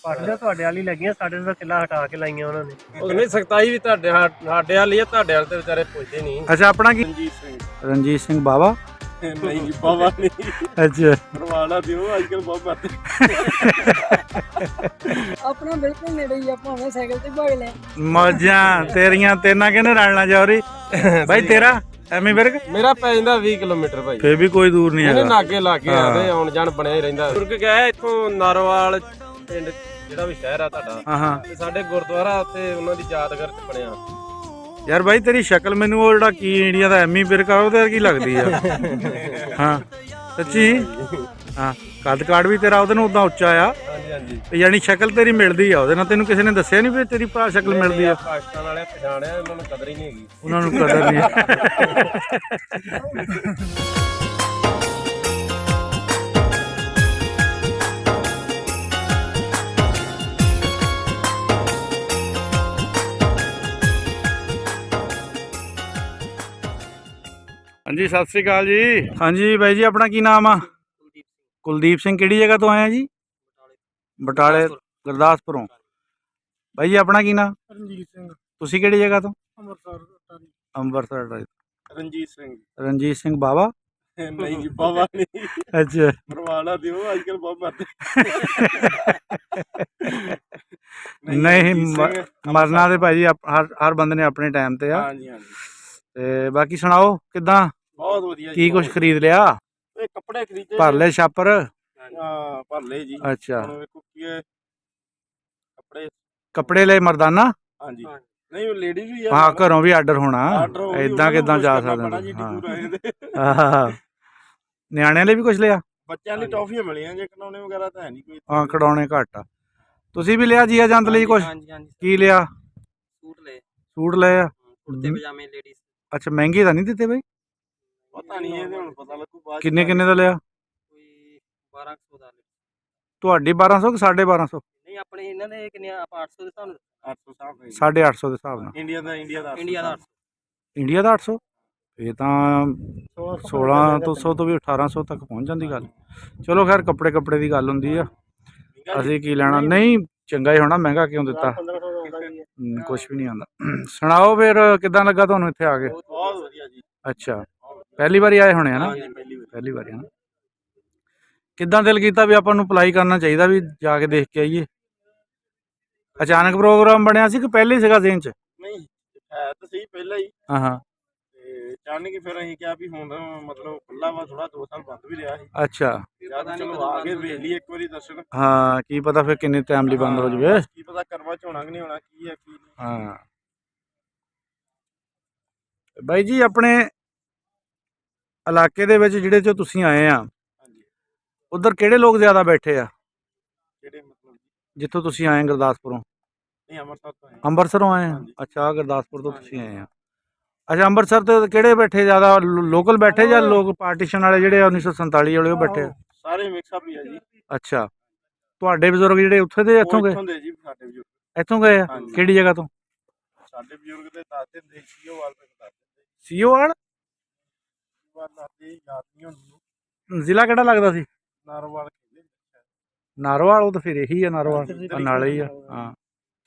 ਪਾਟੀਆਂ ਤੁਹਾਡੇ ਵਾਲੀ ਲੱਗੀਆਂ, ਸਾਡੇ ਦਾ ਕਿੱਲਾ ਹਟਾ ਕੇ ਲਾਈਆਂ ਉਹਨਾਂ ਨੇ। ਉਹ ਨਹੀਂ ਸਖਤਾਈ ਵੀ ਤੁਹਾਡੇ ਸਾਡੇ ਵਾਲੀ ਆ, ਤੁਹਾਡੇ ਵਾਲੇ ਤੇ ਵਿਚਾਰੇ ਪੁੱਛਦੇ ਨਹੀਂ। ਅੱਛਾ ਆਪਣਾ ਕੀ? ਰਣਜੀਤ ਸਿੰਘ। ਰਣਜੀਤ ਸਿੰਘ ਬਾਵਾ? ਨਹੀਂ ਜੀ ਬਾਵਾ ਨਹੀਂ। ਅੱਛਾ ਪਰਵਾਲਾ ਦਿਓ, ਅੱਜ ਕੱਲ ਬਹੁਤ ਬਾਤ ਆਪਣਾ ਬਿਲਕੁਲ ਨੇੜੇ ਹੀ ਆ, ਭਾਵੇਂ ਸਾਈਕਲ ਤੇ ਭਾਗ ਲੈ। ਮੌਜਾਂ ਤੇਰੀਆਂ, ਤੇਨਾਂ ਕਿਹਨੇ ਰਲਣਾ ਜੌਰੀ ਬਾਈ? ਤੇਰਾ ਐਵੇਂ ਵਿਰਕ? ਮੇਰਾ ਪੈ ਜਾਂਦਾ 20 ਕਿਲੋਮੀਟਰ ਭਾਈ। ਫੇਰ ਵੀ ਕੋਈ ਦੂਰ ਨਹੀਂ ਇਹਨੇ ਹੈਗਾ। ਨਾਗੇ ਲਾਗੇ ਆਦੇ ਆਉਣ ਜਾਣ ਬਣਿਆ ਹੀ ਰਹਿੰਦਾ। ਤੁਰਕ ਗਿਆ ਇੱਥੋਂ ਨਾਰੋਵਾਲ ਪਿੰਡ, ਜਿਹੜਾ ਵੀ ਸ਼ਹਿਰ ਆ ਤੁਹਾਡਾ। ਹਾਂ ਤੇ ਸਾਡੇ ਗੁਰਦੁਆਰਾ ਉੱਤੇ ਉਹਨਾਂ ਦੀ ਯਾਦਗਾਰ ਚ ਬਣਿਆ। ਯਾਰ ਬਾਈ ਤੇਰੀ ਸ਼ਕਲ ਮੈਨੂੰ ਉਹ ਜਿਹੜਾ ਕੀ ਇੰਡੀਆ ਦਾ ਐਮੀ ਵਿਰਕ ਆ ਉਹਦੇ ਕੀ ਲੱਗਦੀ ਆ? ਹਾਂ ਸੱਚੀ? ਹਾਂ ਕੱਦ ਕਾਠ ਵੀ ਤੇਰਾ ਉਹਦੇ ਨਾਲ ਉਦਾਂ ਉੱਚਾ ਆ। ਹਾਂਜੀ ਹਾਂਜੀ। ਯਾਨੀ ਸ਼ਕਲ ਤੇਰੀ ਮਿਲਦੀ ਆ ਉਹਦੇ ਨਾਲ। ਤੈਨੂੰ ਕਿਸੇ ਨੇ ਦੱਸਿਆ ਨਹੀਂ ਵੀ ਤੇਰੀ ਭਰਾ ਸ਼ਕਲ ਮਿਲਦੀ ਆ? ਪਾਕਿਸਤਾਨ ਵਾਲੇ ਪਛਾਣਿਆ, ਉਹਨਾਂ ਨੂੰ ਕਦਰ ਹੀ ਨਹੀਂ ਹੈਗੀ। ਉਹਨਾਂ ਨੂੰ ਕਦਰ ਨਹੀਂ। ਹਾਂਜੀ ਸਤਿ ਸ੍ਰੀ ਅਕਾਲ ਜੀ। ਹਾਂਜੀ ਬਾਈ ਜੀ ਆਪਣਾ ਕੀ ਨਾਮ ਆ? ਕੁਲਦੀਪ ਸਿੰਘ। ਕਿਹੜੀ ਜਗ੍ਹਾ ਤੋਂ ਆਏ ਆ ਜੀ? ਬਟਾਲੇ ਗੁਰਦਾਸਪੁਰੋਂ। ਬਾਈ ਜੀ ਆਪਣਾ ਕੀ ਨਾਮ? ਰਣਜੀਤ ਸਿੰਘ। ਤੁਸੀਂ ਕਿਹੜੀ ਜਗ੍ਹਾ ਤੋਂ? ਅੰਮ੍ਰਿਤਸਰ। ਅੰਮ੍ਰਿਤਸਰ। ਰਣਜੀਤ ਸਿੰਘ। ਰਣਜੀਤ ਸਿੰਘ ਬਾਵਾ? ਨਹੀਂ ਜੀ ਬਾਵਾ ਨਹੀਂ। ਅੱਛਾ ਪਰਵਾਲਾ ਦਿਓ, ਅੱਜ ਕੱਲ ਬਹੁਤ ਬਾਤ ਨਹੀਂ ਮਰਨਾ ਤੇ ਭਾਈ ਹਰ ਬੰਦੇ ਨੇ ਆਪਣੇ ਟਾਈਮ ਤੇ ਆ। ਹਾਂਜੀ ਹਾਂਜੀ। ਤੇ ਬਾਕੀ ਸੁਣਾਓ ਕਿੱਦਾਂ? ਬਹੁਤ ਵਧੀਆ ਜੀ। ਕੀ ਕੁਝ ਖਰੀਦ ਲਿਆ? ਇਹ ਕੱਪੜੇ ਖਰੀਦੇ। ਭਰ ਲੈ ਛਾਪਰ? ਹਾਂ ਭਰ ਲਏ ਜੀ। ਅੱਛਾ ਹੁਣ ਵੇਖੋ ਕੀ ਹੈ ਕੱਪੜੇ। ਕੱਪੜੇ ਲੈ ਮਰਦਾਨਾ? ਹਾਂਜੀ। ਨਹੀਂ ਉਹ ਲੇਡੀਜ਼ ਵੀ ਆ। ਹਾਂ ਘਰੋਂ ਵੀ ਆਰਡਰ ਹੋਣਾ। ਇਦਾਂ ਕਿੱਦਾਂ ਜਾ ਸਕਦੇ? ਹਾਂ ਨਿਆਣਿਆਂ ਲਈ ਵੀ ਕੁਝ ਲਿਆ? ਬੱਚਿਆਂ ਲਈ ਟੌਫੀਆਂ ਮਿਲੀਆਂ ਜੇ, ਖਿਡੌਣੇ ਵਗੈਰਾ ਤਾਂ ਹੈ ਨਹੀਂ ਕੋਈ। ਹਾਂ ਖਿਡੌਣੇ ਘੱਟ ਆ। ਤੁਸੀਂ ਵੀ ਲਿਆ ਜੀਆ ਜੰਤ ਲਈ ਕੁਝ? ਹਾਂਜੀ ਹਾਂਜੀ। ਕੀ ਲਿਆ? ਸੂਟ ਲੈ। ਸੂਟ ਲਏ ਆ? ਕੁੜਤੇ ਪਜਾਮੇ ਲੇਡੀਜ਼। ਅੱਛਾ ਮਹਿੰਗੇ ਤਾਂ ਨਹੀਂ ਦਿੱਤੇ ਬਾਈ? ਪਤਾ ਨਹੀਂ, ਇਹਦੇ ਹੁਣ ਪਤਾ ਲੱਗੂ ਬਾਅਦ। ਕਿੰਨੇ ਦਾ ਲਿਆ? ਕੋਈ 1200 ਦਾ। ਤੁਹਾਡੀ 1200 ਕਿ 1250? ਨਹੀਂ ਆਪਣੇ ਇਹਨਾਂ ਦੇ ਕਿੰਨੇ ਆਪਾਂ 800 ਦੇ ਹਿਸਾਬ ਨਾਲ। 800 ਸਾਹ 850 ਦੇ ਹਿਸਾਬ ਨਾਲ। ਇੰਡੀਆ ਦਾ ਇੰਡੀਆ ਦਾ 800। ਇੰਡੀਆ ਦਾ 800? ਇਹ ਤਾਂ 1600 ਤੋਂ ਵੀ 1800 ਤੱਕ ਪਹੁੰਚ ਜਾਂਦੀ ਗੱਲ। ਚਲੋ ਖੈਰ ਕੱਪੜੇ ਦੀ ਗੱਲ ਹੁੰਦੀ ਆ। ਅਸੀਂ ਕੀ ਲੈਣਾ? ਨਹੀਂ ਚੰਗਾ ਹੀ ਹੋਣਾ, ਮਹਿੰਗਾ ਕਿਉਂ ਦਿੱਤਾ? 1500 ਦਾ ਆਉਂਦਾ ਜੀ। ਕੁਛ ਵੀ ਨਹੀਂ ਆਉਂਦਾ। ਸੁਣਾਓ ਫਿਰ ਕਿੱਦਾਂ ਲੱਗਾ ਤੁਹਾਨੂੰ ਇੱਥੇ ਆ ਕੇ? ਬਹੁਤ ਵਧੀਆ ਜੀ। ਅੱਛਾ ਪਹਿਲੀ ਵਾਰੀ ਆਏ ਹੋਣੇ ਹਨਾ? ਪਹਿਲੀ ਵਾਰੀ ਹਨਾ। ਕਿੱਦਾਂ ਦਿਲ ਕੀਤਾ ਵੀ ਆਪਾਂ ਨੂੰ ਅਪਲਾਈ ਕਰਨਾ ਚਾਹੀਦਾ, ਵੀ ਜਾ ਕੇ ਦੇਖ ਕੇ ਆਈਏ? ਅਚਾਨਕ ਪ੍ਰੋਗਰਾਮ ਬਣਿਆ ਸੀ ਕਿ ਪਹਿਲੇ ਹੀ ਸੀਗਾ ਜ਼ਿਹਨ 'ਚ? ਨਹੀਂ ਹੈ ਤਾਂ ਸਹੀ ਪਹਿਲਾਂ ਹੀ। ਹਾਂ ਤੇ ਅਚਾਨਕ ਫਿਰ ਅਸੀਂ ਕਿਹਾ ਵੀ ਹੁਣ ਮਤਲਬ ਖੁੱਲਾ ਵਾ ਥੋੜਾ, 2 ਸਾਲ ਬੰਦ ਵੀ ਰਿਹਾ ਸੀ। ਅੱਛਾ ਚਲੋ ਆ ਕੇ ਵੇਖ ਲਈ ਇੱਕ ਵਾਰੀ ਦਰਸ਼ਨ। ਹਾਂ ਕੀ ਪਤਾ ਫਿਰ ਕਿੰਨੇ ਟਾਈਮ ਲਈ ਬੰਦ ਹੋ ਜਵੇ। ਕੀ ਪਤਾ ਕਰਵਾ ਚ ਹੋਣਾ ਕਿ ਨਹੀਂ ਹੋਣਾ, ਕੀ ਹੈ ਕੀ ਨਹੀਂ। ਹਾਂ ਬਾਈ ਜੀ ਆਪਣੇ ਇਲਾਕੇ ਦੇ ਵਿੱਚ ਜਿਹੜੇ ਚੋਂ ਤੁਸੀਂ ਆਏ ਆ, ਹਾਂਜੀ। ਉਧਰ ਕਿਹੜੇ ਲੋਕ ਜ਼ਿਆਦਾ ਬੈਠੇ ਆ ਕਿਹੜੇ ਮਤਲਬ? ਜਿੱਥੋਂ ਤੁਸੀਂ ਆਏ ਗੁਰਦਾਸਪੁਰੋਂ? ਨਹੀਂ ਅੰਮ੍ਰਿਤਸਰ ਤੋਂ ਆਏ। ਅੰਮ੍ਰਿਤਸਰੋਂ ਆਏ ਆ? ਹਾਂਜੀ। ਅੱਛਾ ਗੁਰਦਾਸਪੁਰ ਤੋਂ ਤੁਸੀਂ ਆਏ ਆ। ਅੱਛਾ ਅੰਮ੍ਰਿਤਸਰ ਤੇ ਕਿਹੜੇ ਬੈਠੇ ਜ਼ਿਆਦਾ? ਲੋਕਲ ਬੈਠੇ ਜਾਂ ਲੋਕ ਪਾਰਟੀਸ਼ਨ ਵਾਲੇ ਜਿਹੜੇ 1947 ਵਾਲੇ ਉਹ ਬੈਠੇ ਆ? ਸਾਰੇ ਮਿਕਸ ਅਪ ਹੀ ਆ ਜੀ। ਅੱਛਾ ਤੁਹਾਡੇ ਬਜ਼ੁਰਗ ਜਿਹੜੇ ਉੱਥੇ ਦੇ ਇੱਥੋਂ ਗਏ? ਇੱਥੋਂ ਦੇ ਜੀ ਸਾਡੇ ਬਜ਼ੁਰਗ। ਇੱਥੋਂ ਗਏ ਆ? ਹਾਂਜੀ। ਕਿਹੜੀ ਜਗ੍ਹਾ ਤੋਂ? ਸਾਡੇ ਬਜ਼ੁਰਗ ਦੇ ਦਾਦੇ ਦੇ ਸੀਓਵਾਲ ਪਿੰਡ ਦੱਸਦੇ। ਸੀਓਵਾਲ? ਦਾਦੇ ਯਾਦ ਨਹੀਂ ਹੁੰਦੀ। ਜ਼ਿਲ੍ਹਾ ਕਿਹੜਾ ਲੱਗਦਾ ਸੀ? ਨਾਰੋਵਾਲ ਕਹਿੰਦੇ। ਨਾਰੋਵਾਲ? ਉਹ ਤਾਂ ਫਿਰ ਇਹੀ ਆ ਨਾਰੋਵਾਲ, ਨਾਲੇ ਹੀ ਆ। ਹਾਂ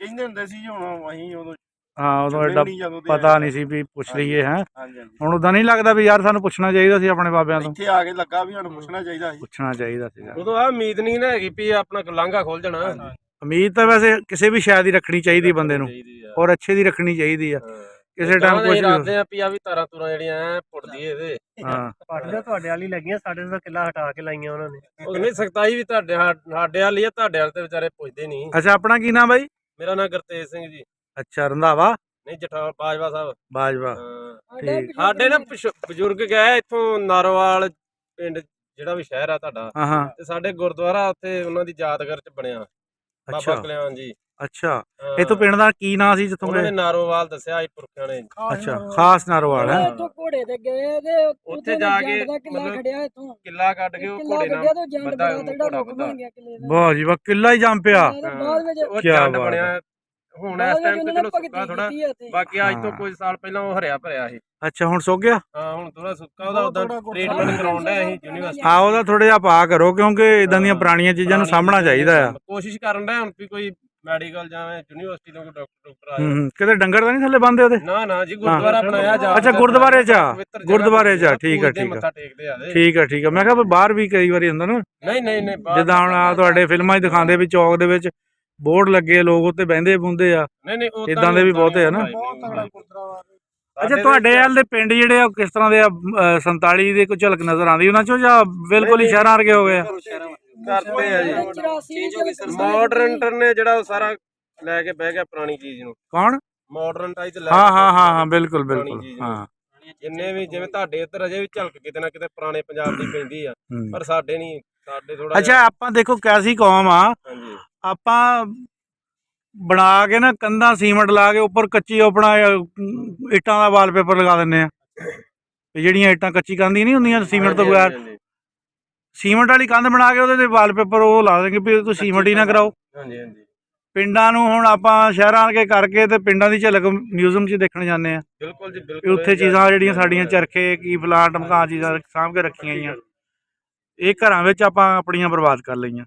ਕਹਿੰਦੇ ਹੁੰਦੇ ਸੀ, ਹੁਣ ਅਸੀਂ ਉਦੋਂ ਹਾਂ ਉਦੋਂ ਐਡਾ ਪਤਾ ਨਹੀਂ ਸੀ ਵੀ ਪੁੱਛ ਲਈਏ। ਹੈ ਹਾਂਜੀ ਹਾਂਜੀ। ਹੁਣ ਉਦਾਂ ਨਹੀਂ ਲੱਗਦਾ ਵੀ ਯਾਰ ਸਾਨੂੰ ਪੁੱਛਣਾ ਚਾਹੀਦਾ ਸੀ ਆਪਣੇ ਬਾਬਿਆਂ ਤੋਂ? ਇੱਥੇ ਆ ਕੇ ਲੱਗਾ ਵੀ ਸਾਨੂੰ ਪੁੱਛਣਾ ਚਾਹੀਦਾ ਸੀ। ਪੁੱਛਣਾ ਚਾਹੀਦਾ ਸੀਗਾ। ਉਦੋਂ ਆ ਉਮੀਦ ਨਹੀਂ ਨਾ ਹੈਗੀ ਵੀ ਆਪਣਾ ਲਾਂਘਾ ਖੋਲ ਜਾਣਾ। ਉਮੀਦ ਤਾਂ ਵੈਸੇ ਕਿਸੇ ਵੀ ਸ਼ਾਇਦ ਹੀ ਰੱਖਣੀ ਚਾਹੀਦੀ ਬੰਦੇ ਨੂੰ, ਔਰ ਅੱਛੇ ਦੀ ਰੱਖਣੀ ਚਾਹੀਦੀ ਆ। ਕਿਸੇ ਟਾਈਮ ਕੁਝ ਰਾਦੇ ਆ ਵੀ ਆ ਵੀ ਤਾਰਾਂ ਤੁਰਾਂ ਜਿਹੜੀਆਂ ਪੁੱਟਦੀ ਇਹਦੇ। ਹਾਂ ਪਾਟੀਆਂ ਤੁਹਾਡੇ ਵਾਲੀ ਲੱਗੀਆਂ, ਸਾਡੇ ਦਾ ਕਿੱਲਾ ਹਟਾ ਕੇ ਲਾਈਆਂ ਉਹਨਾਂ ਨੇ। ਉਹ ਨਹੀਂ ਸਖਤਾਈ ਵੀ ਸਾਡੇ ਵਾਲੀ ਆ, ਤੁਹਾਡੇ ਵਾਲੇ ਤੇ ਵਿਚਾਰੇ ਪੁੱਛਦੇ ਨਹੀਂ। ਅੱਛਾ ਆਪਣਾ ਕੀ ਨਾਮ ਬਾਈ? ਮੇਰਾ ਨਾਮ ਗੁਰਤੇਜ ਸਿੰਘ ਜੀ। ਅੱਛਾ ਰੰਧਾਵਾ? ਨਹੀਂ ਜਠਾ ਬਾਜਵਾ ਸਾਹਿਬ। ਬਾਜਵਾ ਠੀਕ। ਸਾਡੇ ਨਾ ਬਜ਼ੁਰਗ ਗਏ ਇੱਥੋਂ ਨਾਰੋਵਾਲ ਪਿੰਡ, ਜਿਹੜਾ ਵੀ ਸ਼ਹਿਰ ਆ ਤੁਹਾਡਾ। ਹਾਂ ਤੇ ਸਾਡੇ ਗੁਰਦੁਆਰਾ ਉੱਥੇ ਉਹਨਾਂ ਦੀ ਯਾਦਗਾਰ ਚ ਬਣਿਆ ਬਾਬਾ ਅੱਛਾ ਕਲਿਆਣ ਜੀ। ਅੱਛਾ ਇੱਥੋਂ ਪਿੰਡ ਦਾ ਕੀ ਨਾਂ ਸੀ ਜਿੱਥੋਂ ਉਹਨਾਂ ਗਏ? ਨੇ ਨਾਰੋਵਾਲ ਦੱਸਿਆ ਸੀ ਪੁਰਖਿਆਂ ਨੇ। ਅੱਛਾ ਖਾਸ ਨਾਰੋਵਾਲ ਹੈ? ਇੱਥੋਂ ਘੋੜੇ ਤੇ ਗਏ ਤੇ ਉੱਥੇ ਜਾ ਕੇ ਕਿੱਲਾ ਮਤਲਬ ਖੜਿਆ ਇੱਥੋਂ। ਕਿੱਲਾ ਕੱਢ ਕੇ ਉਹ ਕਿੱਲਾ ਘੋੜੇ ਕੱਢਿਆ ਨਾਲ ਤੋਂ ਜੰਡ ਬੰਦਾ ਬੜਾ ਤਗੜਾ ਘੋੜਾ ਰੁਕ ਬੰਦਾ। ਬਣ ਗਿਆ ਕਿੱਲੇ ਦਾ। ਵਾਹ ਜੀ ਵਾਹ ਕਿੱਲਾ ਹੀ ਜੰਮ ਪਿਆ। ਤੇ ਬਾਅਦ ਵਿੱਚ ਉਹ ਕਿਆ ਜੰਡ ਬਾਤ ਬਣਿਆ ਹੁਣ ਇਸ ਟਾਈਮ ਤੇ ਚਲੋ ਸੁੱਕਾ ਥੋੜਾ। ਬਾਕੀ ਅੱਜ ਤੋਂ ਹਾਂ। ਕੁਝ ਸਾਲ ਪਹਿਲਾਂ ਉਹ ਹਰਿਆ ਭਰਿਆ ਸੀ। ਅੱਛਾ ਹੁਣ ਸੁੱਕ ਗਿਆ। ਹਾਂ ਹੁਣ ਥੋੜਾ ਸੁੱਕਾ ਉਹਦਾ ਉਦਾਂ ਟ੍ਰੀਟਮੈਂਟ ਕਰਾਉਂਦਾ ਅਸੀਂ ਯੂਨੀਵਰਸਿਟੀ ਹਾਂ ਉਹਦਾ ਥੋੜਾ ਜਿਹਾ ਪਾ ਕਰੋ ਕਿਉਂਕਿ ਇਦਾਂ ਦੀਆਂ ਪੁਰਾਣੀਆਂ ਚੀਜ਼ਾਂ ਨੂੰ ਸਾਂਭਣਾ ਚਾਹੀਦਾ ਆ। ਕੋਸ਼ਿਸ਼ ਕਰਨ ਦਾ ਹੁਣ ਵੀ ਕੋਈ ਮੈਡੀਕਲ ਜਾਵੇ ਯੂਨੀਵਰਸਿਟੀ ਤੋਂ ਕੋਈ ਡਾਕਟਰ ਆਏ। ਕਿਤੇ ਡੰਗਰ ਤਾਂ ਨਹੀਂ ਥੱਲੇ ਬੰਦੇ ਉਹਦੇ? ਨਾ ਜੀ ਗੁਰਦੁਆਰਾ ਬਣਾਇਆ ਜਾ। ਅੱਛਾ ਗੁਰਦੁਆਰੇ ਚ ਠੀਕ ਆ ਮੱਥਾ ਟੇਕਦੇ ਆ ਠੀਕ ਆ। ਮੈਂ ਕਿਹਾ ਬਾਹਰ ਵੀ ਕਈ ਵਾਰੀ ਹੁੰਦਾ ਨਾ। ਨਹੀਂ ਜਿੱਦਾਂ ਹੁਣ ਆ ਤੁਹਾਡੇ ਫਿਲਮਾਂ 'ਚ ਦਿਖਾਉਂਦੇ ਵੀ ਚੌਕ ਦੇ ਵਿੱਚ ਬੋਰਡ ਲੱਗੇ ਲੋਕ ਉੱਤੇ ਬਹਿੰਦੇ ਬੁੰਦੇ ਆ। ਨਹੀਂ ਇਦਾਂ ਦੇ ਵੀ ਬਹੁਤੇ ਆ ਨਾ। ਅੱਛਾ ਤੁਹਾਡੇ ਵੱਲ ਦੇ ਪਿੰਡ ਜਿਹੜੇ ਆ ਕਿਸ ਤਰ੍ਹਾਂ ਦੇ ਆ? 47 ਦੇ ਕੋਈ ਝਲਕ ਨਜ਼ਰ ਆਉਂਦੀ ਉਹਨਾਂ ਚੋਂ ਜਾਂ ਬਿਲਕੁਲ ਹੀ ਸ਼ਹਿਰਾਂ ਵਰਗੇ ਹੋ ਗਏ ਆ? ਕਰਦੇ ਆ ਜੀ ਮਾਡਰਨ ਨੇ ਜਿਹੜਾ ਉਹ ਸਾਰਾ ਲੈ ਕੇ ਬਹਿ ਗਿਆ ਪੁਰਾਣੀ ਚੀਜ਼ ਨੂੰ। ਕੌਣ? ਮਾਡਰਨ ਟਾਈਪ ਲੈ ਹਾਂ ਬਿਲਕੁਲ ਹਾਂ। ਜਿੰਨੇ ਵੀ ਜਿਵੇਂ ਤੁਹਾਡੇ ਇੱਧਰ ਅਜੇ ਵੀ ਝਲਕ ਕਿਤੇ ਨਾ ਕਿਤੇ ਪੁਰਾਣੇ ਪੰਜਾਬ ਦੀ ਪੈਂਦੀ ਆ ਪਰ ਸਾਡੇ ਨਹੀਂ, ਸਾਡੇ ਥੋੜਾ। ਅੱਛਾ ਆਪਾਂ ਦੇਖੋ ਕੈਸੀ ਕੌਮ ਆ, ਹਾਂਜੀ ਆਪਾਂ ਬਣਾ ਕੇ ਨਾ ਕੰਧਾਂ ਸੀਮੈਂਟ ਲਾ ਕੇ ਉੱਪਰ ਕੱਚੀ ਆਪਣਾ ਇੱਟਾਂ ਦਾ ਵਾਲਪੇਪਰ ਲਗਾ ਦਿੰਦੇ ਆ। ਜਿਹੜੀਆਂ ਇੱਟਾਂ ਕੱਚੀ ਕੰਧ ਨਹੀਂ ਹੁੰਦੀਆਂ ਸੀਮੈਂਟ ਤੋਂ ਬਗੈਰ, ਸੀਮੈਂਟ ਵਾਲੀ ਕੰਧ ਬਣਾ ਕੇ ਉਹਦੇ ਤੇ ਵਾਲਪੇਪਰ ਉਹ ਲਾ ਦੇਣਗੇ ਵੀ ਤੁਸੀਂ ਸੀਮੈਂਟ ਹੀ ਨਾ ਕਰਾਓ। ਪਿੰਡਾਂ ਨੂੰ ਹੁਣ ਆਪਾਂ ਸ਼ਹਿਰਾਂ ਵਰਗੇ ਕਰਕੇ ਤੇ ਪਿੰਡਾਂ ਦੀ ਝਲਕ ਮਿਊਜ਼ੀਅਮ 'ਚ ਦੇਖਣ ਜਾਂਦੇ ਆ। ਬਿਲਕੁਲ ਜੀ ਬਿਲਕੁਲ। ਉੱਥੇ ਚੀਜ਼ਾਂ ਜਿਹੜੀਆਂ ਸਾਡੀਆਂ ਚਰਖੇ ਕੀ ਫਲਾਂਟ ਮਕਾਨ ਚੀਜ਼ਾਂ ਸਾਂਭ ਕੇ ਰੱਖੀਆਂ ਗਈਆਂ, ਇਹ ਘਰਾਂ ਵਿੱਚ ਆਪਾਂ ਆਪਣੀਆਂ ਬਰਬਾਦ ਕਰ ਲਈਆਂ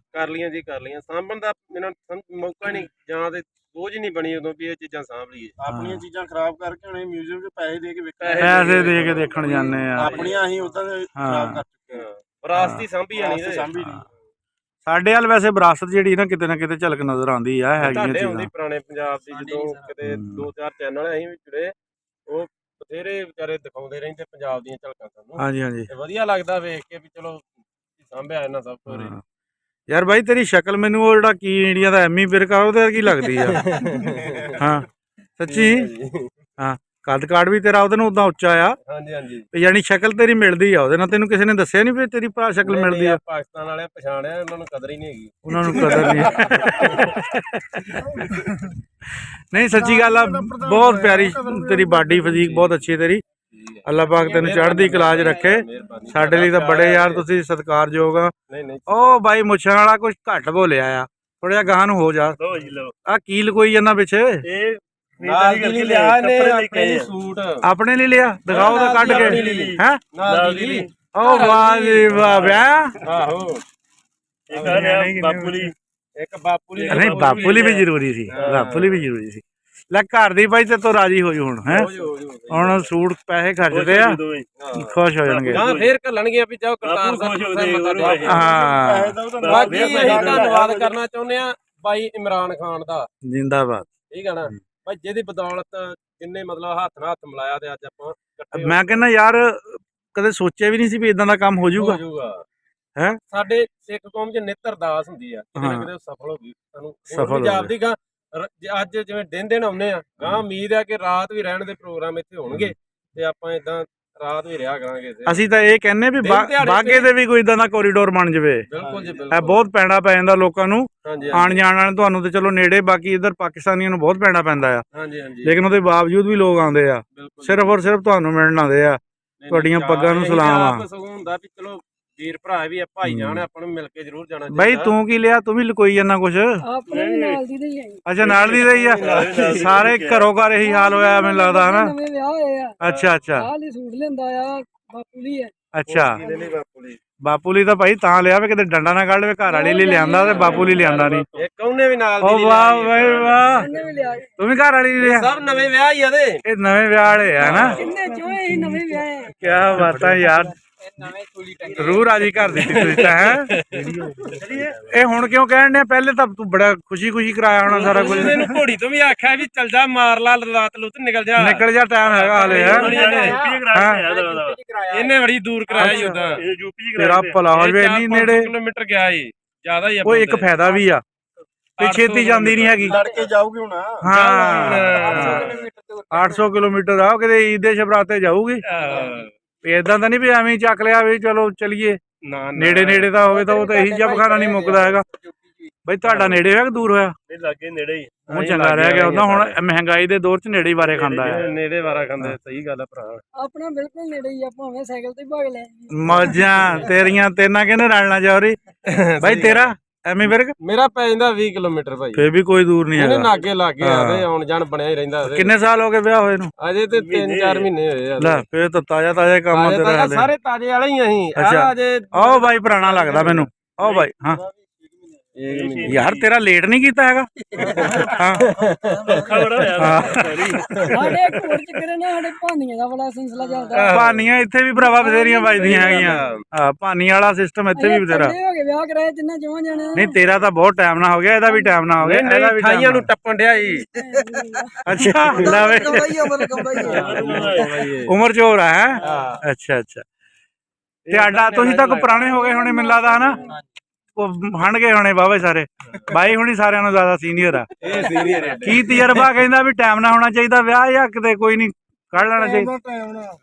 ਸਾਂਭਣ ਦਾ ਇਹਨਾਂ ਮੌਕਾ ਨਹੀਂ ਜਾਂ ਤੇ ਬੋਝ ਨਹੀਂ ਬਣੀ ਉਦੋਂ ਵੀ ਇਹ ਚੀਜ਼ਾਂ ਸਾਂਭ ਲਈਏ। ਆਪਣੀਆਂ ਚੀਜ਼ਾਂ ਖਰਾਬ ਕਰਕੇ ਹੁਣੇ ਮਿਊਜ਼ੀਅਮ 'ਚ ਪੈਸੇ ਦੇ ਕੇ ਪੈਸੇ ਦੇ ਕੇ ਦੇਖਣ ਜਾਂਦੇ ਆ। ਆਪਣੀਆਂ ਅਸੀਂ ਉਦਾਂ ਖਰਾਬ ਕਰ ਚੁੱਕੇ ਆ। ਵਿਰਾਸਤੀ ਸਾਂਭੀ ਨਹੀਂ। ਸਾਡੇ ਵੱਲ ਵੈਸੇ ਵਿਰਾਸਤ ਜਿਹੜੀ ਨਾ ਕਿਤੇ ਝਲਕ ਨਜ਼ਰ ਆਉਂਦੀ ਆ ਹੈਗੀਆਂ ਚੀਜ਼ਾਂ ਪੁਰਾਣੇ ਪੰਜਾਬ ਦੀ। ਜਦੋਂ ਕਿਤੇ 2-4 ਚੈਨਲ ਅਸੀਂ ਵੀ ਜੁੜੇ ਉਹ ਬਥੇਰੇ ਵਿਚਾਰੇ ਦਿਖਾਉਂਦੇ ਰਹਿੰਦੇ ਪੰਜਾਬ ਦੀਆਂ ਝਲਕਾਂ ਸਾਨੂੰ। ਹਾਂਜੀ ਤੇ ਵਧੀਆ ਲੱਗਦਾ ਵੇਖ ਕੇ ਵੀ ਚਲੋ ਸਾਂਭਿਆ ਇਹਨਾਂ ਸਭ ਤੋਂ। ਯਾਰ ਬਾਈ ਤੇਰੀ ਸ਼ਕਲ ਮੈਨੂੰ ਉਹ ਜਿਹੜਾ ਕੀ ਇੰਡੀਆ ਦਾ ਐਮੀ ਵਿਰਕ ਆ ਉਹਦੇ ਵਰਗੀ ਲੱਗਦੀ ਆ। ਹਾਂ ਸੱਚੀ। ਹਾਂ ਕੱਦ ਕਾਠ ਵੀ ਤੇਰਾ ਉਹਦੇ ਨੂੰ ਉਦਾਂ ਉੱਚਾ ਆ। ਹਾਂਜੀ ਯਾਨੀ ਸ਼ਕਲ ਤੇਰੀ ਮਿਲਦੀ ਆ ਉਹਦੇ ਨਾਲ। ਤੈਨੂੰ ਕਿਸੇ ਨੇ ਦੱਸਿਆ ਨਹੀਂ ਵੀ ਤੇਰੀ ਭਰਾ ਸ਼ਕਲ ਮਿਲਦੀ ਆ? ਪਾਕਿਸਤਾਨ ਵਾਲੇ ਪਛਾਣਿਆ, ਉਹਨਾਂ ਨੂੰ ਕਦਰ ਹੀ ਨਹੀਂ ਹੈਗੀ। ਉਹਨਾਂ ਨੂੰ ਕਦਰ ਨਹੀਂ। ਨਹੀਂ ਸੱਚੀ ਗੱਲ ਆ, ਬਹੁਤ ਪਿਆਰੀ ਤੇਰੀ ਬਾਡੀ ਫਿਜ਼ੀਕ ਬਹੁਤ ਅੱਛੀ ਤੇਰੀ। ਅੱਲਾਹ ਪਾਕ ਤੈਨੂੰ ਚੜ੍ਹਦੀ ਕਲਾ 'ਚ ਰੱਖੇ। ਸਾਡੇ ਲਈ ਤਾਂ ਬੜੇ ਯਾਰ ਤੁਸੀਂ ਸਤਿਕਾਰਯੋਗ ਆ। ਉਹ ਬਾਈ ਮੁੱਛਾਂ ਵਾਲਾ ਕੁਝ ਘੱਟ ਬੋਲਿਆ ਆ, ਥੋੜਾ ਜਿਹਾ ਗਾਹਾਂ ਨੂੰ ਹੋ ਜਾ। ਆ ਕੀ ਲਕੋਈ ਜਾਂਦਾ ਪਿੱਛੇ? ਆਪਣੇ ਲਈ ਲਿਆ? ਦਿਖਾਓ ਤਾਂ ਕੱਢ ਕੇ। ਹੈ ਉਹ ਵਾਹ ਜੀ ਵਾਹ। ਵਿਆਹ ਆਹੋ ਇੱਕ ਬਾਪੂ ਲਈ। ਨਹੀਂ ਬਾਪੂ ਲਈ ਵੀ ਜ਼ਰੂਰੀ ਸੀ, ਬਾਪੂ ਲਈ ਵੀ ਜ਼ਰੂਰੀ ਸੀ। ਲੈ ਘਰ ਦੀ ਬਾਈ ਤੇ ਤੋਂ ਰਾਜੀ ਹੋ ਜੂ ਹੁਣ। ਹੈ ਹੁਣ ਸੂਟ ਪੈਸੇ ਖਰਚਦੇ ਆ, ਖੁਸ਼ ਹੋ ਜਾਣਗੇ। ਹਾਂ ਫੇਰ ਘੱਲਣਗੇ ਵੀ ਜਾਓ ਕਰਤਾਰ ਸਾਹਿਬ। ਹਾਂ ਬਾਕੀ ਅਸੀਂ ਧੰਨਵਾਦ ਕਰਨਾ ਚਾਹੁੰਦੇ ਆ ਬਾਈ ਇਮਰਾਨ ਖਾਨ ਦਾ, ਜਿੰਦਾਬਾਦ। ਠੀਕ ਹੈ ਨਾ ਭਾਈ, ਜਿਹਦੀ ਬਦੌਲਤ ਜਿੰਨੇ ਮਤਲਬ ਹੱਥ ਨਾਲ ਹੱਥ ਮਿਲਾਇਆ ਤੇ ਅੱਜ ਆਪਾਂ ਮੈਂ ਕਹਿੰਦਾ ਯਾਰ ਕਦੇ ਸੋਚਿਆ ਵੀ ਨਹੀਂ ਸੀ ਵੀ ਇਦਾਂ ਦਾ ਕੰਮ ਹੋ ਜਾਊਗਾ। ਹੈ ਸਾਡੇ ਸਿੱਖ ਕੌਮ 'ਚ ਨਿੱਤ ਅਰਦਾਸ ਹੁੰਦੀ ਆ, ਕਿਤੇ ਨਾ ਕਿਤੇ ਸਫਲ ਹੋ ਗਈ ਸਾਨੂੰ ਸਫਲ ਜਾਪਦੀ ਗਾ। ਅੱਜ ਜਿਵੇਂ ਦਿਨ ਆਉਂਦੇ ਆ ਗਾਂ, ਉਮੀਦ ਆ ਕਿ ਰਾਤ ਵੀ ਰਹਿਣ ਦੇ ਪ੍ਰੋਗਰਾਮ ਇੱਥੇ ਹੋਣਗੇ ਤੇ ਆਪਾਂ ਇਦਾਂ ਰਾਤ ਵੀ ਰਿਹਾ ਕਰਾਂਗੇ। ਅਸੀਂ ਤਾਂ ਇਹ ਕਹਿੰਨੇ ਵੀ ਬਾਗੇ ਦੇ ਵੀ ਕੋਈ ਇਦਾਂ ਦਾ ਕੋਰੀਡੋਰ ਬਣ ਜਾਵੇ। ਬਿਲਕੁਲ ਜੀ ਇਹ ਬਹੁਤ ਪੈਂਡਾ ਪੈ ਜਾਂਦਾ ਲੋਕਾਂ ਨੂੰ ਆਣ ਜਾਣ ਵਾਲੇ। ਤੁਹਾਨੂੰ ਤੇ ਚਲੋ ਨੇੜੇ, ਬਾਕੀ ਇਧਰ ਪਾਕਿਸਤਾਨੀਆਂ ਨੂੰ ਬਹੁਤ ਪੈਂਡਾ ਪੈਂਦਾ ਆ। ਲੇਕਿਨ ਉਹਦੇ ਬਾਵਜੂਦ ਵੀ ਲੋਕ ਆਉਂਦੇ ਆ, ਸਿਰਫ ਔਰ ਸਿਰਫ ਤੁਹਾਨੂੰ ਮਿਲਣ ਆਉਂਦੇ ਆ। ਤੁਹਾਡੀਆਂ ਪੱਗਾਂ ਨੂੰ ਸਲਾਮ ਆ। ਹੁੰਦਾ ਵੀ ਚਲੋ ਵੀਰ ਭਰਾ ਵੀ ਆ, ਭਾਈ ਜਾਨ, ਆਪਾਂ ਨੂੰ ਮਿਲ ਕੇ ਜ਼ਰੂਰ ਜਾਣਾ ਚਾਹੀਦਾ। ਬਾਈ ਤੂੰ ਕੀ ਲਿਆ? ਤੂੰ ਵੀ ਲਕੋਈ ਜਾਂਦਾ ਕੁਛ? ਆਪਣੇ ਨਾਲ ਦੀ ਹੀ ਆ। ਅੱਛਾ ਨਾਲ ਦੀ ਹੀ ਆ। ਸਾਰੇ ਘਰੋਂ ਘਰ ਇਹੀ ਹਾਲ ਹੋਇਆ ਮੈਨੂੰ ਲੱਗਦਾ ਹਨਾ। ਨਵੇਂ ਵਿਆਹ ਹੋਏ ਆ। ਅੱਛਾ ਆਹ ਲਈ ਸੂਟ ਲੈਂਦਾ ਆ ਬਾਪੂ ਲਈ। ਅੱਛਾ ਬਾਪੂ ਲਈ ਤਾਂ ਭਾਈ ਤਾਂ ਲਿਆ ਵੀ ਕਿਤੇ ਡੰਡਾ ਨਾ ਕੱਢ ਲਵੇ। ਘਰ ਵਾਲੀ ਲਈ ਲਿਆਂਦਾ ਤੇ ਬਾਪੂ ਲਈ ਲਿਆਂਦਾ ਨਹੀਂ। ਇੱਕ ਉਹਨੇ ਵੀ ਨਾਲ ਦੀ। ਵਾਹ ਬਾਈ ਵਾਹ, ਤੂੰ ਵੀ ਘਰ ਵਾਲੀ ਲਈ ਲਿਆ? ਸਭ ਨਵੇਂ ਵਿਆਹ ਹੀ ਆ ਦੇ। ਇਹ ਨਵੇਂ ਵਿਆਹ ਵਾਲੇ ਆ ਨਾ। ਕਿੰਨੇ ਚੋਏ ਹੀ ਨਵੇਂ ਵਿਆਹ। ਕੀ ਬਾਤਾਂ ਯਾਰ, ਜ਼ਰੂਰ ਰਾਜੀ ਕਰ ਦਿੱਤੀ ਤੁਸੀਂ ਤਾਂ। ਹੈ ਇਹ ਹੁਣ ਕਿਉਂ ਕਹਿਣ ਡਿਆ? ਪਹਿਲੇ ਤਾਂ ਤੂੰ ਬੜਾ ਖੁਸ਼ੀ ਕਰਾਇਆ ਹੋਣਾ ਸਾਰਾ ਕੁਝ। ਮੈਨੂੰ ਘੋੜੀ ਤੋਂ ਵੀ ਆਖਿਆ ਵੀ ਚੱਲ ਜਾ, ਮਾਰ ਲਾ ਲਾਤ ਲੁੱਤ, ਨਿਕਲ ਜਾ ਟਾਈਮ ਹੈਗਾ ਹਲੇ। ਇਹਨੇ ਬੜੀ ਦੂਰ ਕਰਾਇਆ ਜੀ ਉਦਾਂ। ਤੇਰਾ ਭਲਾ ਹੋ ਜਾਵੇ। ਇੰਨੀ ਨੇੜੇ ਕਿਲੋਮੀਟਰ ਗਿਆ ਈ, ਜ਼ਿਆਦਾ ਹੀ। ਉਹ ਇੱਕ ਫਾਇਦਾ ਵੀ ਆ, ਛੇਤੀ ਜਾਂਦੀ ਨਹੀਂ ਹੈਗੀ। ਲੜ ਕੇ ਜਾਊਗੀ ਹੁਣ। ਹਾਂ 800 ਕਿਲੋਮੀਟਰ ਆ। ਕਿਤੇ ਈਦ ਦੇ ਸ਼ਬਰਾਤੇ ਜਾਊਗੀ। ਏਦਾਂ ਤਾਂ ਨਹੀਂ ਵੀ ਐਵੇਂ ਚੱਕ ਲਿਆ ਵੀ ਚਲੋ ਚਲੀਏ। ਨੇੜੇ ਦਾ ਹੋਵੇ ਤਾਂ ਉਹ ਤਾਂ ਇਹੀ ਜਿਹਾ ਬਖਾਨਾ ਨਹੀਂ ਮੁੱਕਦਾ ਹੈਗਾ। ਬਈ ਤੁਹਾਡਾ ਨੇੜੇ ਹੋਇਆ ਕਿ ਦੂਰ ਹੋਇਆ? ਲਾਗੇ ਨੇੜੇ ਹੀ। ਉਹ ਚੰਗਾ ਰਹਿ ਗਿਆ ਉਹਦਾ। ਹੁਣ ਮਹਿੰਗਾਈ ਦੇ ਦੌਰ 'ਚ ਨੇੜੇ ਹੀ ਵਾਰੇ ਖਾਂਦਾ ਹੈ। ਨੇੜੇ ਵਾਰਾ ਖਾਂਦਾ, ਸਹੀ ਗੱਲ ਆ ਭਰਾ। ਆਪਣਾ ਬਿਲਕੁਲ ਨੇੜੇ ਹੀ ਆ, ਭਾਵੇਂ ਸਾਈਕਲ ਤੇ ਭਾਗ ਲੈ। ਮੌਜਾਂ ਤੇਰੀਆਂ, ਤੇਰੇ ਨਾਲ ਕਹਿੰਦੇ ਰਲਣਾ ਜੌਰੀ। ਬਾਈ ਤੇਰਾ ਐਵੇਂ ਵਿਰਕ ਮੇਰਾ ਪੈ ਜਾਂਦਾ 20 ਕਿਲੋਮੀਟਰ ਭਾਈ। ਫੇਰ ਵੀ ਕੋਈ ਦੂਰ ਨਹੀਂ ਉਹਨੇ ਹੈਗਾ। ਨਾਗੇ ਲੱਗੇ ਆ ਤੇ ਆਉਣ ਜਾਣ ਬਣਿਆ ਹੀ ਰਹਿੰਦਾ ਉਹਦੇ। ਕਿੰਨੇ ਸਾਲ ਹੋ ਗਏ ਵਿਆਹ ਹੋਏ ਨੂੰ? ਅਜੇ ਤੇ 3-4 ਮਹੀਨੇ ਹੋਏ ਆ। ਲੈ ਫੇਰ ਤਾਂ ਤਾਜ਼ਾ ਤਾਜ਼ਾ ਕੰਮ ਆ ਤਾਜ਼ੇ ਤੇਰਾ ਤਾਜ਼ੇ ਹਲੇ। ਸਾਰੇ ਤਾਜ਼ੇ ਵਾਲੇ ਹੀ ਅਸੀਂ। ਅੱਛਾ। ਆਹ ਅਜੇ ਆਓ ਬਾਈ ਪੁਰਾਣਾ ਲੱਗਦਾ ਮੈਨੂੰ। ਆਓ ਬਾਈ। ਹਾਂ ਯਾਰ ਤੇਰਾ ਲੇਟ ਨਹੀਂ ਕੀਤਾ ਹੈਗਾ। ਹਾਂ ਔਖਾ ਬੜਾ ਹੋਇਆ ਹਾਂ। ਸਾਡੇ ਇੱਕ ਹੋਰ ਚੱਕਰ ਨਾ, ਸਾਡੇ ਭਾਨੀਆਂ ਦਾ ਬੜਾ ਸਿਲਸਿਲਾ ਚੱਲਦਾ। ਭਾਨੀਆਂ ਇੱਥੇ ਵੀ ਭਰਾਵਾ ਬਥੇਰੀਆਂ ਵੱਜਦੀਆਂ ਹੈਗੀਆਂ। ਹਾਂ ਭਾਨੀ ਵਾਲਾ ਸਿਸਟਮ ਇੱਥੇ ਵੀ ਬਥੇਰਾ। ਤਗੜੇ ਹੋ ਕੇ ਵਿਆਹ ਕਰਾਏ ਜਿੰਨਾ ਜਵਾਂ ਜਾਣੇ ਨਹੀਂ ਤੇਰਾ ਤਾਂ ਬਹੁਤ ਟਾਈਮ ਨਾਲ ਹੋ ਗਿਆ, ਇਹਦਾ ਵੀ ਟਾਈਮ ਨਾਲ ਹੋ ਗਿਆ, ਇਹਦਾ ਵੀ ਠਾਈਆਂ ਨੂੰ ਟੱਪਣ ਡਿਆ ਜੀ। ਅੱਛਾ ਲੈ ਵੇ ਉਮਰ ਚ ਹੋ ਰਹਾ ਹੈ। ਅੱਛਾ ਅੱਛਾ ਤੇ ਆਡਾ ਤੁਸੀਂ ਤਾਂ ਕੋ ਪੁਰਾਣੇ ਹੋ ਗਏ ਹੋਣੇ ਮੈਨੂੰ ਲੱਗਦਾ ਹਨਾ। ਉਹ ਹੰਡ ਗਏ ਹੋਣੇ ਬਾਬੇ ਸਾਰੇ ਬਾਈ ਹੁਣੀ ਸਾਰਿਆਂ ਨੂੰ ਜ਼ਿਆਦਾ ਸੀਨੀਅਰ ਆ। ਇਹ ਸੀਨੀਅਰ ਹੈ। ਕੀ ਤਜਰਬਾ ਕਹਿੰਦਾ ਵੀ ਟਾਈਮ ਨਾਲ ਹੋਣਾ ਚਾਹੀਦਾ ਵਿਆਹ ਜਾਂ ਕਿਤੇ ਕੋਈ ਨਹੀਂ ਕੱਢ ਲੈਣਾ ਚਾਹੀਦਾ?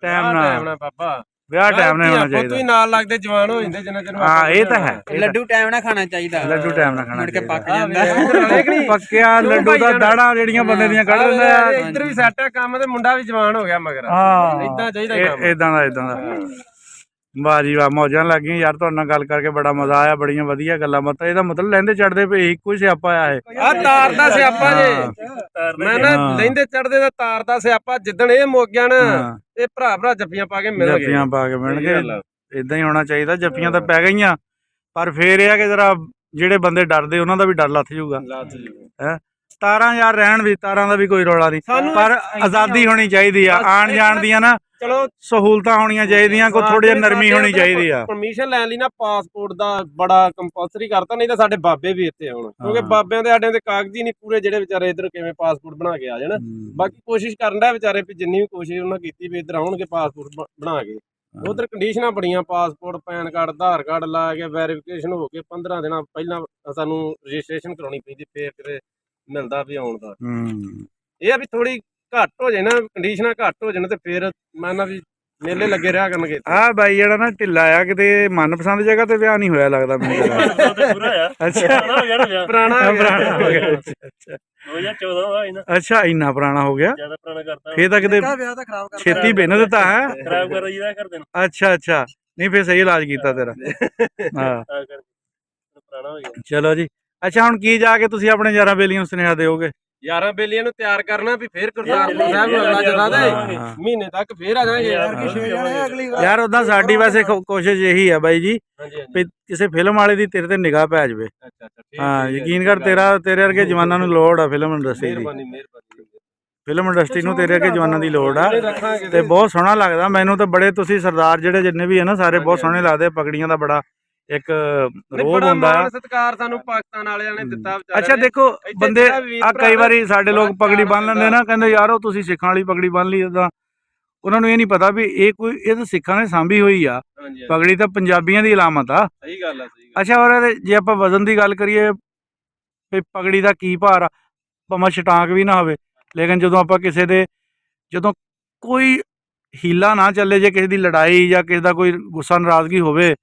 ਟਾਈਮ ਨਾਲ ਬਾਬਾ ਵਿਆਹ ਟਾਈਮ ਨਾਲ ਹੋਣਾ ਚਾਹੀਦਾ। ਚਾਹੀਦਾ। ਨਾਲ ਲੱਗਦੇ ਜਵਾਨ ਹੋ ਜਾਂਦੇ ਜਿੰਨਾ ਚਿਰ ਹਾਂ ਇਹ ਤਾਂ ਹੈ। ਲੱਡੂ ਟਾਈਮ ਨਾਲ ਖਾਣਾ ਚਾਹੀਦਾ। ਲੱਡੂ ਟਾਈਮ ਨਾਲ ਖਾਣਾ ਮੁੜ ਕੇ ਚਾਹੀਦਾ। ਪੱਕ ਜਾਂਦਾ। ਪੱਕਿਆ ਲੱਡੂ ਦਾ ਦਾੜਾ ਜਿਹੜੀਆਂ ਬੰਦੇ ਦੀਆਂ ਕੱਢ ਦਿੰਦਾ ਆ। ਇੱਧਰ ਵੀ ਸੈੱਟ ਆ ਕੰਮ ਤੇ ਮੁੰਡਾ ਵੀ ਜਵਾਨ ਹੋ ਗਿਆ ਮਗਰ। ਹਾਂ ਇਦਾਂ ਚਾਹੀਦਾ ਕੰਮ। ਇਦਾਂ ਦਾ ਵਾਹ ਜੀ ਵਾਹ ਮੌਜਾਂ ਲੱਗ ਗਈਆਂ ਯਾਰ। ਤੁਹਾਡੇ ਨਾਲ ਗੱਲ ਕਰਕੇ ਬੜਾ ਮਜ਼ਾ ਆਇਆ। ਬੜੀਆਂ ਵਧੀਆ ਗੱਲਾਂ ਬਾਤਾਂ। ਇਹਦਾ ਮਤਲਬ ਲੈਂਦੇ ਚੜਦੇ ਪਏ ਇੱਕੋ ਹੀ ਸਿਆਪਾ ਆ ਇਹ। ਆ ਤਾਰ ਦਾ ਸਿਆਪਾ ਜੇ। ਮੈਂ ਨਾ ਲੈਂਦੇ ਚੜਦੇ ਦਾ ਤਾਰ ਦਾ ਸਿਆਪਾ। ਜਿੱਦਣ ਇਹ ਮੁੱਕ ਗਿਆ ਨਾ ਇਹ ਭਰਾ ਜੱਫੀਆਂ ਪਾ ਕੇ ਮਿਲ ਗਏ। ਜੱਫੀਆਂ ਪਾ ਕੇ ਮਿਲਣਗੇ। ਇਦਾਂ ਹੀ ਹੋਣਾ ਚਾਹੀਦਾ। ਜੱਫੀਆਂ ਤਾਂ ਪੈ ਗਈਆਂ ਪਰ ਫੇਰ ਇਹ ਆ ਕਿ ਜਰਾ ਜਿਹੜੇ ਬੰਦੇ ਡਰਦੇ ਉਹਨਾਂ ਦਾ ਵੀ ਡਰ ਲੱਥ ਜਾਊਗਾ। ਹੈ ਤਾਰਾਂ ਯਾਰ ਰਹਿਣ ਵੀ, ਤਾਰਾਂ ਦਾ ਵੀ ਕੋਈ ਰੌਲਾ ਨਹੀਂ ਪਰ ਆਜ਼ਾਦੀ ਹੋਣੀ ਚਾਹੀਦੀ ਆ। ਆਣ ਜਾਣ ਦੀਆਂ ਨਾ ਚਲੋ ਸਹੂਲਤਾਂ ਹੋਣੀਆਂ ਚਾਹੀਦੀਆਂ। ਕੋਈ ਥੋੜੀ ਜਿਹੀ ਨਰਮੀ ਹੋਣੀ ਚਾਹੀਦੀ ਆ। ਪਰਮਿਸ਼ਨ ਲੈਣ ਲਈ ਨਾ ਪਾਸਪੋਰਟ ਦਾ ਬੜਾ ਕੰਪਲਸਰੀ ਕਰਤਾ। ਨਹੀਂ ਤਾਂ ਸਾਡੇ ਬਾਬੇ ਵੀ ਇੱਥੇ ਆਉਣ ਕਿਉਂਕਿ ਬਾਬਿਆਂ ਦੇ ਸਾਡੇ ਦੇ ਕਾਗਜ਼ ਹੀ ਨਹੀਂ ਪੂਰੇ ਜਿਹੜੇ ਵਿਚਾਰੇ ਇੱਧਰ ਕਿਵੇਂ ਪਾਸਪੋਰਟ ਬਣਾ ਕੇ ਆ ਜਾਣ। ਬਾਕੀ ਕੋਸ਼ਿਸ਼ ਕਰਨ ਦਾ ਵਿਚਾਰੇ ਵੀ ਜਿੰਨੀ ਵੀ ਕੋਸ਼ਿਸ਼ ਉਹਨਾਂ ਕੀਤੀ ਵੀ ਇੱਧਰ ਆਉਣਗੇ ਪਾਸਪੋਰਟ ਬਣਾ ਕੇ। ਉਧਰ ਕੰਡੀਸ਼ਨਾਂ ਬੜੀਆਂ ਪਾਸਪੋਰਟ ਪੈਨ ਕਾਰਡ ਆਧਾਰ ਕਾਰਡ ਲਾ ਕੇ ਵੈਰੀਫਿਕੇਸ਼ਨ ਹੋ ਕੇ 15 ਦਿਨਾਂ ਪਹਿਲਾਂ ਸਾਨੂੰ ਰਜਿਸਟ੍ਰੇਸ਼ਨ ਕਰਾਉਣੀ ਪੈਂਦੀ ਫੇਰ ਕਿਤੇ ਮਿਲਦਾ ਵੀ ਆਉਣ ਦਾ। ਇਹ ਆ ਵੀ ਥੋੜੀ ਘੱਟ ਹੋ ਜਾਏ ਨਾ ਕੰਡੀਸ਼ਨਾਂ ਘੱਟ ਹੋ ਜਾਣ ਤੇ ਫੇਰ ਮੈਂ ਨਾ ਵੀ ਮੇਲੇ ਲੱਗੇ ਰਿਹਾ ਕਰਨਗੇ। ਆਹ ਬਾਈ ਜਿਹੜਾ ਨਾ ਢਿੱਲਾ ਆ ਕਿਤੇ ਮਨਪਸੰਦ ਜਗ੍ਹਾ ਤੇ ਵਿਆਹ ਨਹੀਂ ਹੋਇਆ ਲੱਗਦਾ ਮੈਨੂੰ। ਅੱਛਾ ਪੁਰਾਣਾ ਹੋ ਗਿਆ। ਅੱਛਾ 2014 ਦਾ ਇਹਨਾਂ ਅੱਛਾ ਇੰਨਾ ਪੁਰਾਣਾ ਹੋ ਗਿਆ। ਜਿਆਦਾ ਪੁਰਾਣਾ ਕਰਤਾ ਫੇਰ ਤਾਂ ਕਿਤੇ ਵਿਆਹ ਤਾਂ ਖਰਾਬ ਕਰ ਛੇਤੀ ਬਿੰਨ ਦਿੱਤਾ ਹੈ। ਖਰਾਬ ਕਰ ਰਹੀ ਦਾ ਕਰਦੇ ਨੇ ਅੱਛਾ ਅੱਛਾ ਨਹੀਂ ਫੇਰ ਸਹੀ ਇਲਾਜ ਕੀਤਾ ਤੇਰਾ। ਹਾਂ ਤਾਂ ਕਰਕੇ ਪੁਰਾਣਾ ਹੋ ਗਿਆ। ਚਲੋ ਜੀ। ਅੱਛਾ ਹੁਣ ਕੀ ਜਾ ਕੇ ਤੁਸੀਂ ਆਪਣੇ ਯਾਰਾਂ ਬੇਲੀਆਂ ਨੂੰ ਸੁਨੇਹਾ ਦਿਓਗੇ? ਯਾਰਾਂ ਬੇਲੀਆਂ ਨੂੰ ਤਿਆਰ ਕਰਨਾ ਵੀ ਫੇਰ ਗੁਰਦਾਸਪੁਰ ਸਾਹਿਬ ਨੂੰ ਅਗਲਾ ਜਥਾ ਦੇ ਮਹੀਨੇ ਤੱਕ ਫੇਰ ਆ ਜਾਣਗੇ। ਯਾਰ ਉਦਾਂ ਸਾਡੀ ਵੈਸੇ ਕੋਸ਼ਿਸ਼ ਇਹੀ ਹੈ ਬਾਈ ਜੀ ਹਾਂਜੀ ਵੀ ਕਿਸੇ ਫਿਲਮ ਵਾਲੇ ਦੀ ਤੇਰੇ ਤੇ ਨਿਗਾਹ ਪੈ ਜਾਵੇ। ਅੱਛਾ ਅੱਛਾ ਹਾਂ ਯਕੀਨ ਕਰ ਤੇਰੇ ਵਰਗੇ ਜਵਾਨਾਂ ਨੂੰ ਲੋੜ ਆ ਫਿਲਮ ਇੰਡਸਟਰੀ ਦੀ। ਮਿਹਰਬਾਨੀ। ਫਿਲਮ ਇੰਡਸਟਰੀ ਨੂੰ ਤੇਰੇ ਵਰਗੇ ਜਵਾਨਾਂ ਦੀ ਲੋੜ ਆ ਤੇ ਬਹੁਤ ਸੋਹਣਾ ਲੱਗਦਾ ਮੈਨੂੰ ਤਾਂ। ਬੜੇ ਤੁਸੀਂ ਸਰਦਾਰ ਜਿਹੜੇ ਜਿੰਨੇ ਵੀ ਹੈ ਨਾ ਸਾਰੇ ਬਹੁਤ ਸੋਹਣੇ ਲੱਗਦੇ। ਪਗੜੀਆਂ ਦਾ ਬੜਾ ਇੱਕ ਰੋਬ ਹੁੰਦਾ ਆ। ਸਤਿਕਾਰ ਸਾਨੂੰ ਪਾਕਿਸਤਾਨ ਵਾਲਿਆਂ ਨੇ ਦਿੱਤਾ ਵਿਚਾਰਿਆਂ ਅੱਛਾ ਨੇ। ਦੇਖੋ ਬੰਦੇ ਜਿਹੜਾ ਵੀਰ ਆ ਭਰਾ ਕਈ ਵਾਰੀ ਸਾਡੇ ਲੋਕ ਪਗੜੀ ਬੰਨ ਲੈਂਦੇ ਨਾ ਕਹਿੰਦੇ ਯਾਰ ਉਹ ਤੁਸੀਂ ਸਿੱਖਾਂ ਵਾਲੀ ਪਗੜੀ ਬੰਨ ਲਈ। ਏਦਾਂ ਉਹਨਾਂ ਨੂੰ ਇਹ ਨਹੀਂ ਪਤਾ ਵੀ ਇਹ ਤਾਂ ਸਿੱਖਾਂ ਨੇ ਸਾਂਭੀ ਹੋਈ ਆ। ਹਾਂਜੀ ਪਗੜੀ ਤਾਂ ਪੰਜਾਬੀਆਂ ਦੀ ਅਲਾਮਤ ਆ। ਸਹੀ ਗੱਲ ਆ ਸਹੀ ਗੱਲ। ਅੱਛਾ ਔਰ ਜੇ ਆਪਾਂ ਵਜ਼ਨ ਦੀ ਗੱਲ ਕਰੀਏ ਵੀ ਪਗੜੀ ਦਾ ਕੀ ਭਾਰ ਆ ਭਾਵੇਂ ਛਟਾਂਕ ਵੀ ਨਾ ਹੋਵੇ ਲੇਕਿਨ ਜਦੋਂ ਆਪਾਂ ਕਿਸੇ ਦੇ ਜਦੋਂ ਕੋਈ ਹੀਲਾ ਨਾ ਚੱਲੇ ਜੇ ਕਿਸੇ ਦੀ ਲੜਾਈ ਜਾਂ ਕਿਸੇ ਦਾ ਕੋਈ ਗੁੱਸਾ ਨਾਰਾਜ਼ਗੀ ਹੋਵੇ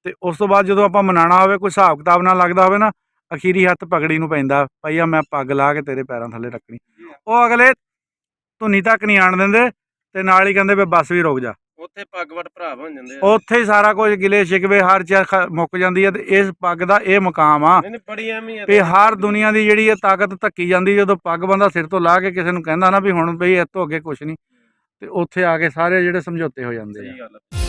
ਤੇ ਉਸ ਤੋਂ ਬਾਅਦ ਜਦੋਂ ਆਪਾਂ ਮਨਾਉਣਾ ਹੋਵੇ ਕੋਈ ਹਿਸਾਬ ਕਿਤਾਬ ਨਾਲ ਲੱਗਦਾ ਹੋਵੇ ਨਾ ਅਖੀਰੀ ਹੱਥ ਪਗੜੀ ਨੂੰ ਪੈਂਦਾ। ਭਾਈ ਆ ਮੈਂ ਪੱਗ ਲਾ ਕੇ ਤੇਰੇ ਪੈਰਾਂ ਥੱਲੇ ਰੱਖਣੀ। ਉਹ ਅਗਲੇ ਧੁਨੀ ਤੱਕ ਨਹੀਂ ਆਣ ਦਿੰਦੇ ਤੇ ਨਾਲ ਹੀ ਕਹਿੰਦੇ ਵੀ ਬੱਸ ਵੀ ਰੁਕ ਜਾ। ਉੱਥੇ ਪੱਗ ਵੱਟ ਭਰਾ ਬਣ ਜਾਂਦੇ ਆ। ਉੱਥੇ ਹੀ ਸਾਰਾ ਕੁਝ ਗਿਲੇ ਸ਼ਿਕਵੇ ਹਰ ਚੀਜ਼ ਮੁੱਕ ਜਾਂਦੀ ਹੈ। ਤੇ ਇਸ ਪੱਗ ਦਾ ਇਹ ਮੁਕਾਮ ਆ ਨਹੀਂ ਬੜੀ ਅਹਿਮੀਅਤ ਵੀ ਹਰ ਦੁਨੀਆ ਦੀ ਜਿਹੜੀ ਇਹ ਤਾਕਤ ਧੱਕੀ ਜਾਂਦੀ ਜਦੋਂ ਪੱਗ ਬੰਦਾ ਸਿਰ ਤੋਂ ਲਾ ਕੇ ਕਿਸੇ ਨੂੰ ਕਹਿੰਦਾ ਨਾ ਵੀ ਹੁਣ ਬਈ ਇਹ ਤੋਂ ਅੱਗੇ ਕੁਝ ਨਹੀਂ ਤੇ ਉੱਥੇ ਆ ਕੇ ਸਾਰੇ ਜਿਹੜੇ ਸਮਝੌਤੇ ਹੋ ਜਾਂਦੇ ਆ। ਸਹੀ ਗੱਲ ਆ।